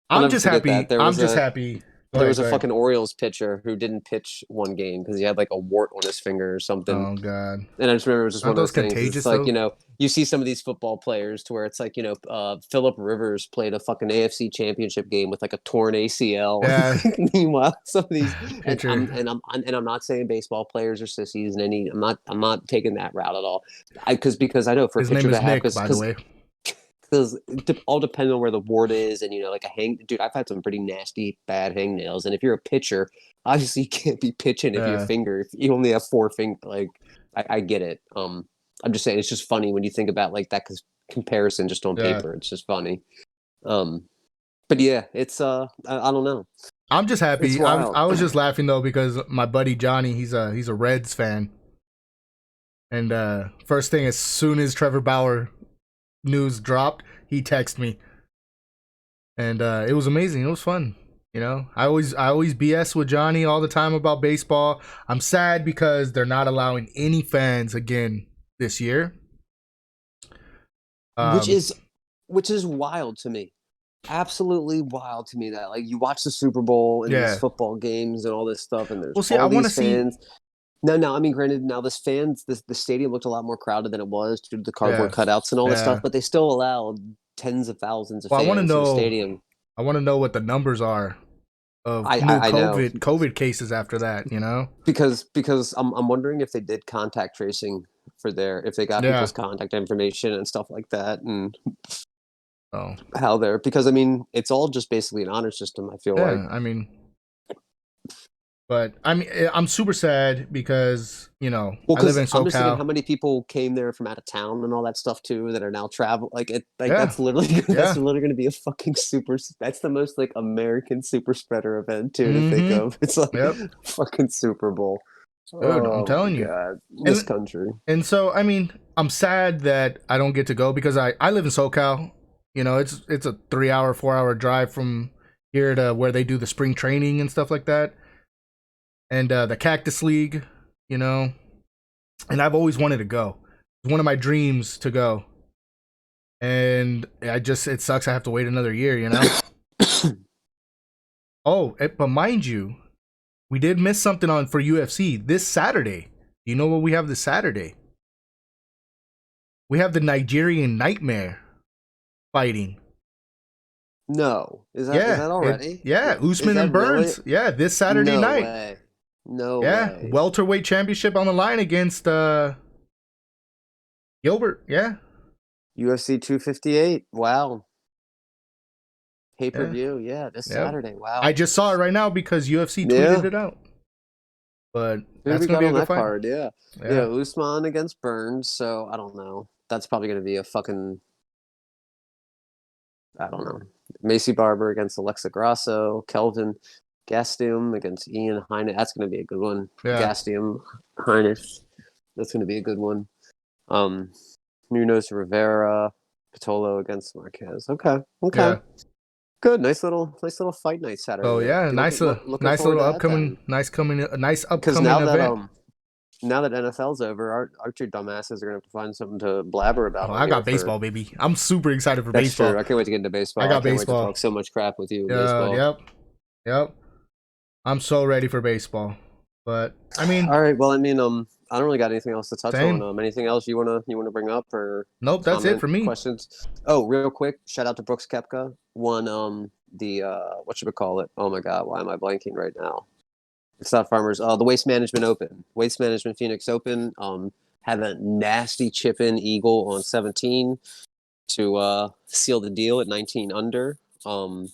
I'll I'm never just forget that. happy. I'm just happy. Go There ahead, was go a ahead. fucking Orioles pitcher who didn't pitch one game because he had like a wart on his finger or something. Oh God, And I just remember it was just one aren't of those those things. It's contagious like, though? you see some of these football players to where it's like, Philip Rivers played a fucking AFC championship game with like a torn ACL. Yeah, Meanwhile, some of these, pitcher. and I'm not saying baseball players are sissies and I'm not taking that route at all. Because I know for a His name pitcher is to have, Nick, by the way. because it all depends on where the wart is, and like a dude, I've had some pretty nasty bad hangnails, and if you're a pitcher, obviously you can't be pitching Yeah, if you only have four finger. Like, I get it. I'm just saying it's just funny when you think about like that comparison just on yeah. paper. It's just funny. um but yeah, it's I don't know. I'm just It's happy. wild. I was just laughing though because my buddy Johnny, he's a Reds fan, and first thing as soon as Trevor Bauer news dropped, he texted me, and it was amazing. It was fun. I always BS with Johnny all the time about baseball. I'm sad because they're not allowing any fans again this year. which Um, is which is wild to me, absolutely wild to me, that like you watch the Super Bowl and these yeah. football games and all this stuff, and there's Well, see, I all want to these see. fans. No, I mean, granted, now the stadium looked a lot more crowded than it was due to the cardboard Yeah, cutouts and all this stuff, yeah. but they still allowed tens of thousands of Well, I want to fans in the know. stadium. I want to know what the numbers are of I new I, I know, COVID cases after that. because I'm wondering if they did contact tracing if they got Yeah. people's contact information and stuff like that, and Oh, how they're, because I mean it's all just basically an honor system, I feel like. yeah. I'm super sad because Well, I live because in I'm just thinking SoCal. how many people came there from out of town and all that stuff too that are now travel Yeah, that's literally yeah. that's literally going to be a fucking that's the most like American super spreader event too to think Mm-hmm. of. It's like Yep. fucking Super Bowl. Dude, I'm Oh my telling you. god, this And country. and so I'm sad that I don't get to go because I live in SoCal. It's a 3 hour, 4 hour drive from here to where they do the spring training and stuff like that. And the Cactus League, you know, and I've always wanted to go. It's one of my dreams to go. And it sucks I have to wait another year. Oh, but mind you, we did miss something on for UFC this Saturday. You know what we have this Saturday? We have the Nigerian Nightmare fighting. No, is Yeah, that already? Is Usman that and really? Burns. Yeah, this Saturday No night. way. No Yeah, way. welterweight championship on the line against Gilbert. Yeah, UFC 258. Wow. Pay per yeah, view. Yeah, this yeah. Saturday. I Wow. just saw it right now because UFC tweeted Yeah. it out. But Who that's we gonna got be a on good that fight. card? Yeah. Yeah, Yeah, Usman against Burns. So I don't know. that's probably going to be a fucking, I don't know. Macy Barber against Alexa Grasso, Kelvin Gastelum against Ian Heine. That's going to be a good one. Yeah. Gastelum, Heine. That's going to be a good one. Nunes Rivera, Patolo against Marquez. Okay. Yeah. Good. Nice little fight night So Saturday. yeah, Be nice, looking nice forward little to that upcoming, then. nice Because upcoming event. now that NFL's over, our two dumbasses are gonna have to find something to blabber about Oh, on I here. got baseball, baby. I'm super excited for That's true. baseball. I can't wait to get into I baseball. I got can't wait to baseball. talk so much crap with you in baseball. Yep, yep. I'm so ready for baseball. But I mean, All right. Well, I mean, I don't really got anything else to touch on. same. Anything else you wanna bring up or Nope, that's it comment for me. questions? Oh, real quick, shout out to Brooks Koepka. Won the what should we call it? Oh my God, why am I blanking right now? It's not Farmers. The Waste Management Open, Waste Management Phoenix Open. Had a nasty chip in eagle on 17 to seal the deal at 19 under. Jordan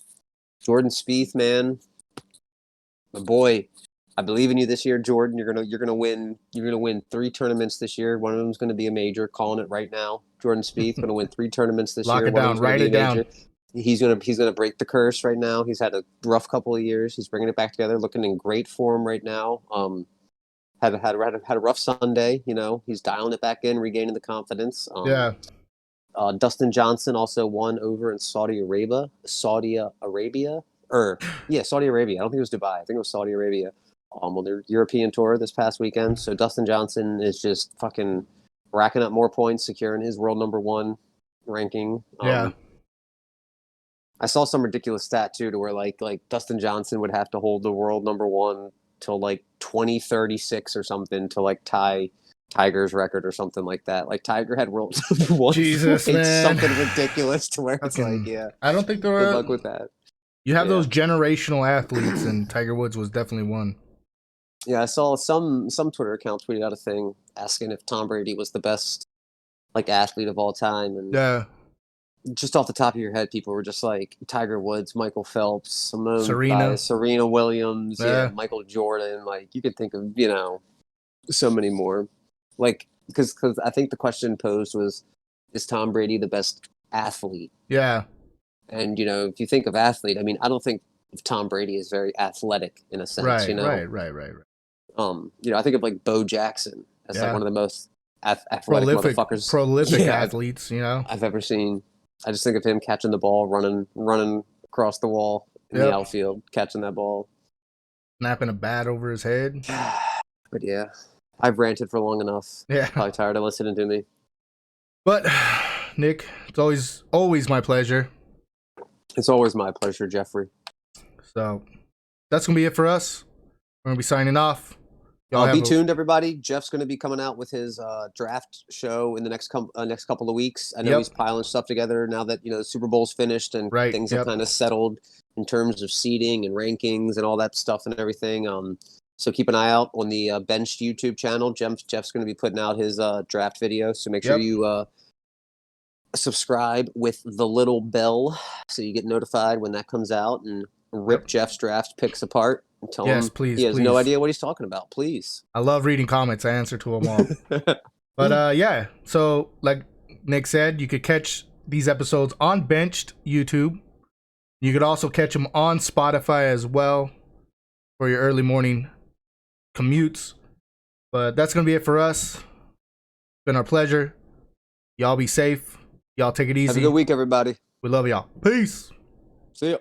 Spieth, man, my boy, I believe in you this year, Jordan. You're gonna win 3 tournaments this year. One of them's gonna be a major. Calling it right now. Jordan Spieth gonna win 3 tournaments this Lock year. it One of down. them's gonna Write be a it down. major. He's gonna break the curse right now. He's had a rough couple of years. He's bringing it back together. Looking in great form right now. Had a rough Sunday. He's dialing it back in, regaining the confidence. Yeah. Dustin Johnson also won over in Saudi Arabia. Saudi Arabia. I don't think it was Dubai. I think it was Saudi Arabia. On their European tour this past weekend. So Dustin Johnson is just fucking racking up more points, securing his world #1 ranking. Yeah. I saw some ridiculous stat too, to where like Dustin Johnson would have to hold the world #1 till like 2036 or something to like tie Tiger's record or something like that. Like Tiger had world #1. Jesus, It's man. something ridiculous to where it's like, Fucking. yeah, I don't think there good are. luck with that. You have Yeah. those generational athletes, and Tiger Woods was definitely one. Yeah, I saw some Twitter account tweeted out a thing asking if Tom Brady was the best like athlete of all time, and Yeah. just off the top of your head, people were just like Tiger Woods, Michael Phelps, Simone Serena. Biles, Serena Williams, Yeah. Michael Jordan. Like you could think of so many more. Like because I think the question posed was, is Tom Brady the best athlete? Yeah. And if you think of athlete, I mean, I don't think of Tom Brady as very athletic in a sense. Right. I think of like Bo Jackson as like Yeah. one of the most athletic motherfuckers Prolific yeah, athletes, I've ever seen. I just think of him catching the ball, running across the wall in the outfield, catching that ball, snapping a bat over his head. But yeah, I've ranted for long enough. Yeah. Probably tired of listening to me. But Nick, it's always my pleasure. It's always my pleasure, Jeffrey. So that's gonna be it for us. We're gonna be signing off. Be tuned, everybody. Jeff's going to be coming out with his draft show in the next couple of weeks. I know he's piling stuff together now that the Super Bowl's finished and things have kind of settled in terms of seeding and rankings and all that stuff and everything. So keep an eye out on the Benched YouTube channel. Jeff's going to be putting out his draft video, so make sure you subscribe with the little bell so you get notified when that comes out, and rip Jeff's draft picks apart. Tell him please, he has no idea what he's talking about. Please. I love reading comments. I answer to them all. But so like Nick said, you could catch these episodes on Benched YouTube. You could also catch them on Spotify as well for your early morning commutes. But that's gonna be it for us. It's been our pleasure. Y'all be safe. Y'all take it easy. Have a good week, everybody. We love y'all. Peace. See ya.